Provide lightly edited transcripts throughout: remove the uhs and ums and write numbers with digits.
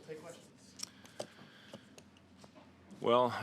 take questions. Well,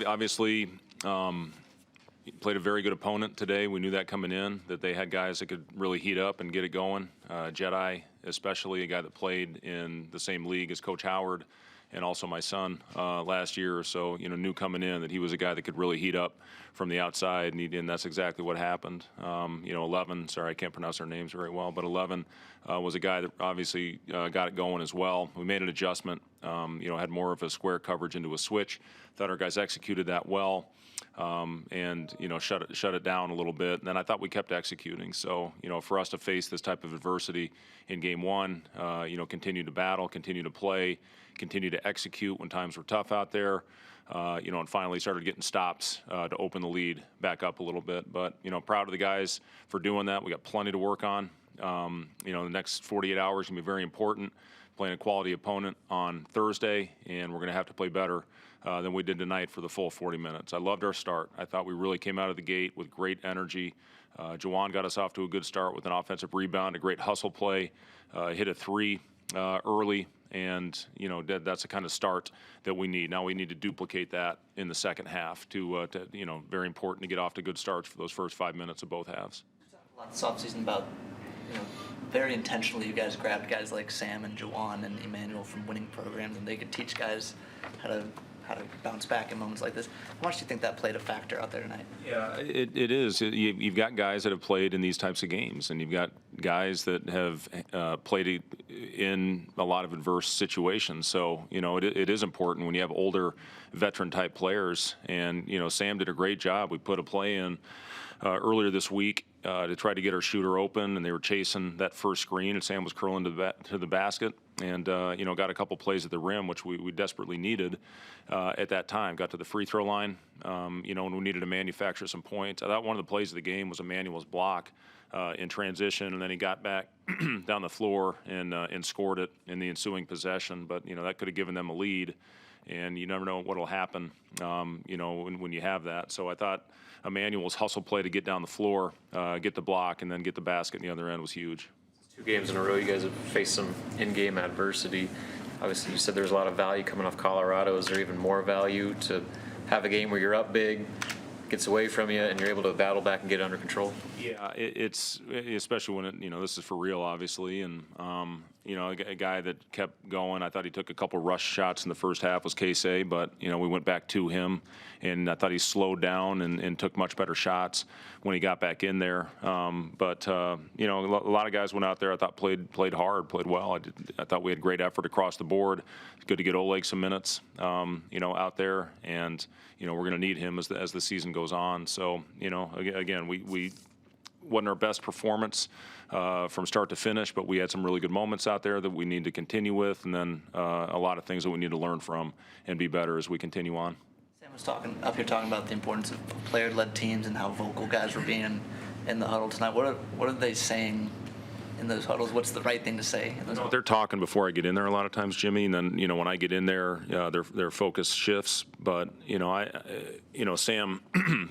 obviously, played a very good opponent today. We knew that coming in, that they had guys that could really heat up and get it going. Jedi, especially, a guy that played in the same league as Coach Howard and also my son last year or so, knew coming in that he was a guy that could really heat up from the outside, and that's exactly what happened. 11, sorry, I can't pronounce their names very well, but 11 was a guy that obviously got it going as well. We made an adjustment, had more of a square coverage into a switch. Thought our guys executed that well. And shut it down a little bit. And then I thought we kept executing. So for us to face this type of adversity in game one, continue to battle, continue to play, continue to execute when times were tough out there, and finally started getting stops to open the lead back up a little bit. But proud of the guys for doing that. We got plenty to work on. The next 48 hours can be very important. Playing a quality opponent on Thursday, and we're going to have to play better than we did tonight for the full 40 minutes. I loved our start. I thought we really came out of the gate with great energy. Jawan got us off to a good start with an offensive rebound, a great hustle play, hit a three early, and that's the kind of start that we need. Now we need to duplicate that in the second half to very important to get off to good starts for those first 5 minutes of both halves. A lot this offseason about, very intentionally you guys grabbed guys like Sam and Jawan and Emmanuel from winning programs, and they could teach guys how to bounce back in moments like this. How much do you think that played a factor out there tonight? Yeah, it is. You've got guys that have played in these types of games, and you've got guys that have played in a lot of adverse situations. So, it is important when you have older veteran-type players. And, Sam did a great job. We put a play in earlier this week to try to get our shooter open, and they were chasing that first screen, and Sam was curling to the basket. And, got a couple plays at the rim, which we desperately needed at that time. Got to the free throw line, and we needed to manufacture some points. I thought one of the plays of the game was Emmanuel's block in transition, and then he got back down the floor and scored it in the ensuing possession. But, that could have given them a lead, and you never know what will happen, when you have that. So I thought Emmanuel's hustle play to get down the floor, get the block, and then get the basket in the other end was huge. 2 games in a row, you guys have faced some in-game adversity. Obviously, you said there's a lot of value coming off Colorado. Is there even more value to have a game where you're up big, gets away from you, and you're able to battle back and get under control? Yeah, it's especially when this is for real, obviously, and a guy that kept going. I thought he took a couple rush shots in the first half was Casey, but we went back to him, and I thought he slowed down and took much better shots when he got back in there. But a lot of guys went out there. I thought played hard, played well. I thought we had great effort across the board. It's good to get Oleg some minutes, out there, and we're going to need him as the season goes on. So again, we wasn't our best performance from start to finish, but we had some really good moments out there that we need to continue with, and then a lot of things that we need to learn from and be better as we continue on. Sam was talking about the importance of player-led teams and how vocal guys were being in the huddle tonight. What are they saying in those huddles? What's the right thing to say? They're talking before I get in there a lot of times, Jimmy, and then when I get in there, their focus shifts. But Sam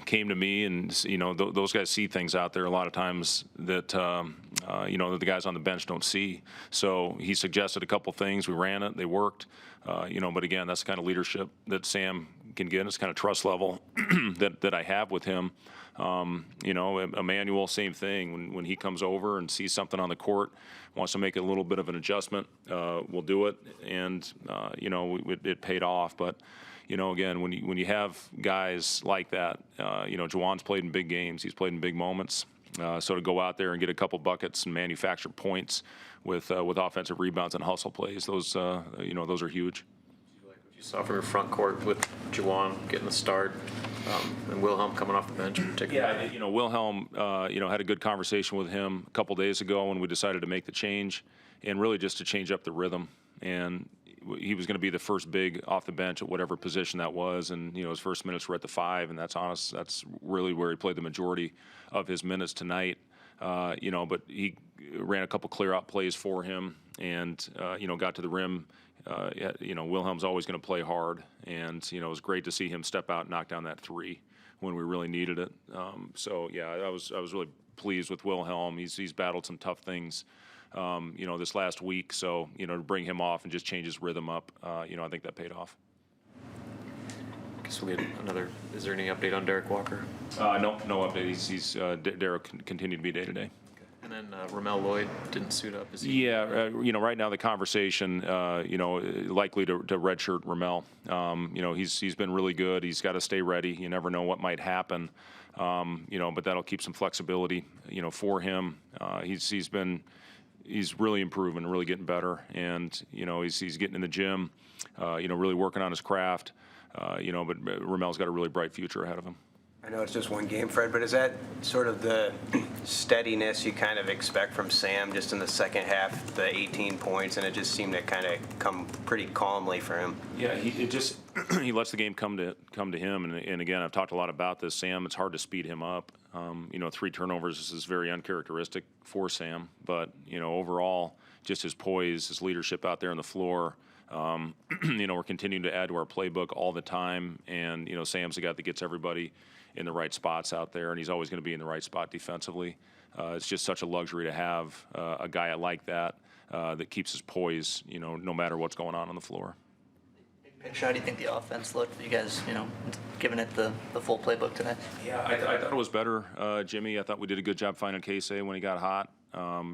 came to me, and those guys see things out there a lot of times that that the guys on the bench don't see. So he suggested a couple things. We ran it. They worked. But again, that's the kind of leadership that Sam can get. It's kind of trust level that I have with him. Emmanuel, same thing. When he comes over and sees something on the court, wants to make a little bit of an adjustment, we'll do it. And, it paid off. But, again, when you have guys like that, Jawan's played in big games. He's played in big moments. So to go out there and get a couple buckets and manufacture points with offensive rebounds and hustle plays, those are huge. You saw from your front court with Jawan getting the start, and Wilhelm coming off the bench in particular. Yeah, Wilhelm, had a good conversation with him a couple days ago when we decided to make the change, and really just to change up the rhythm. And he was going to be the first big off the bench at whatever position that was, and his first minutes were at the 5, and that's really where he played the majority of his minutes tonight. But he ran a couple clear-out plays for him, and got to the rim. Wilhelm's always going to play hard, and it was great to see him step out and knock down that 3 when we really needed it. I was really pleased with Wilhelm. He's battled some tough things this last week. So, to bring him off and just change his rhythm up, I think that paid off. Guess we'll get another. Is there any update on Derek Walker? No update. Derek continued to be day to day. And then Ramel Lloyd didn't suit up. Is he? Yeah, right now the conversation, likely to redshirt Ramel. He's been really good. He's got to stay ready. You never know what might happen. But that'll keep some flexibility, for him. He's really improving, really getting better, and he's getting in the gym, really working on his craft. But Ramel's got a really bright future ahead of him. I know it's just one game, Fred, but is that sort of the steadiness you kind of expect from Sam just in the second half, the 18 points, and it just seemed to kind of come pretty calmly for him? Yeah, he lets the game come to him, and again, I've talked a lot about this. Sam, it's hard to speed him up. 3 turnovers is very uncharacteristic for Sam, but overall, just his poise, his leadership out there on the floor. We're continuing to add to our playbook all the time, and Sam's the guy that gets everybody in the right spots out there, and he's always going to be in the right spot defensively. It's just such a luxury to have a guy like that that keeps his poise, no matter what's going on the floor. Big picture, how do you think the offense looked? You guys, giving it the full playbook today? Yeah, I thought it was better, Jimmy. I thought we did a good job finding Casey when he got hot.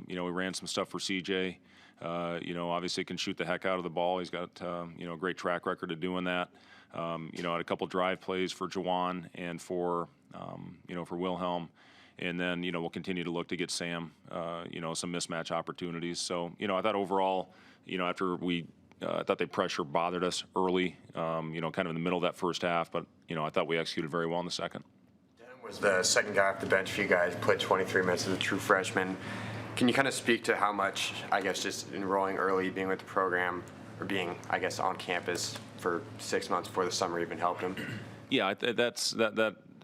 We ran some stuff for CJ. Obviously can shoot the heck out of the ball. He's got, a great track record of doing that. Had a couple drive plays for Juwan and for Wilhelm. And then, we'll continue to look to get Sam, some mismatch opportunities. So, I thought overall, after I thought they pressure bothered us early, kind of in the middle of that first half. But, I thought we executed very well in the second. Denham was the second guy off the bench for you guys, played 23 minutes as a true freshman. Can you kind of speak to how much, I guess, just enrolling early, being with the program, or being, I guess, on campus for 6 months before the summer even helped him? Yeah,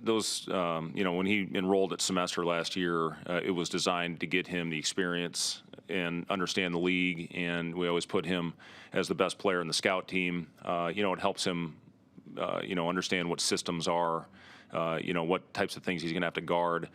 those, when he enrolled at semester last year, it was designed to get him the experience and understand the league, and we always put him as the best player in the scout team. It helps him, understand what systems are, what types of things he's going to have to guard.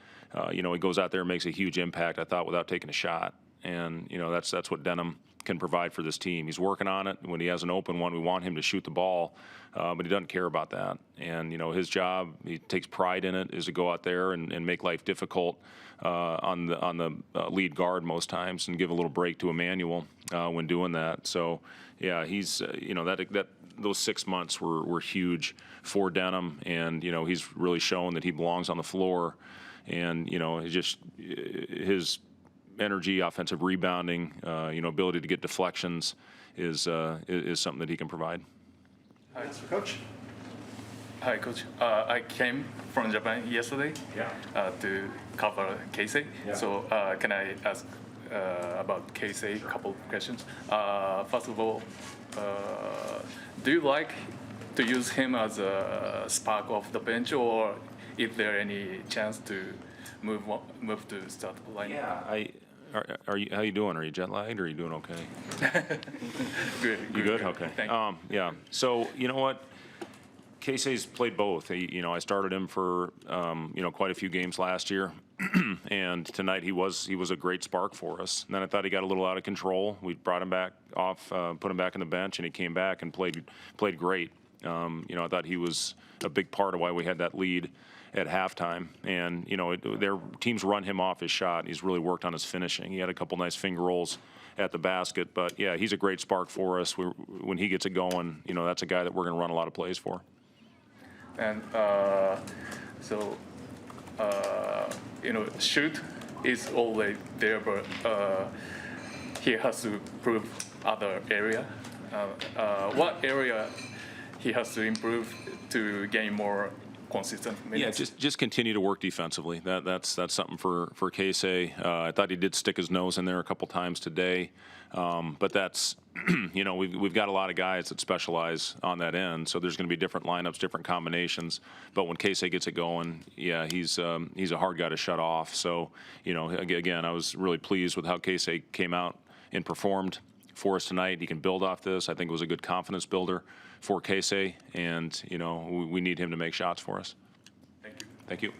He goes out there and makes a huge impact, I thought, without taking a shot. And, that's what Denham can provide for this team. He's working on it. When he has an open one, we want him to shoot the ball, but he doesn't care about that. And, his job, he takes pride in it, is to go out there and make life difficult on the lead guard most times and give a little break to Emmanuel when doing that. So, yeah, he's, those 6 months were huge for Denham, and, he's really shown that he belongs on the floor. And, his energy, offensive rebounding, ability to get deflections is something that he can provide. Hi, Coach. Hi, Coach. I came from Japan yesterday to cover Casey. Yeah. So can I ask about Casey a couple of questions? First of all, do you like to use him as a spark off the bench, or is there any chance to move to start line? Yeah, how you doing? Are you jet lagged, or are you doing okay? Good. You good? Okay. Thank you. Yeah. So you know what? Casey's played both. I started him for quite a few games last year, and tonight he was a great spark for us. And then I thought he got a little out of control. We brought him back off, put him back on the bench, and he came back and played great. I thought he was a big part of why we had that lead at halftime. And, their teams run him off his shot. He's really worked on his finishing. He had a couple nice finger rolls at the basket. But, yeah, he's a great spark for us. When he gets it going, that's a guy that we're going to run a lot of plays for. And shoot is always there, but he has to prove other area. What area he has to improve to gain more consistent minutes? Yeah, just continue to work defensively. That's something for Casey. I thought he did stick his nose in there a couple times today, but that's we've got a lot of guys that specialize on that end. So there's going to be different lineups, different combinations. But when Casey gets it going, yeah, he's a hard guy to shut off. So again, I was really pleased with how Casey came out and performed for us tonight. He can build off this. I think it was a good confidence builder for Casey, and we need him to make shots for us. Thank you. Thank you.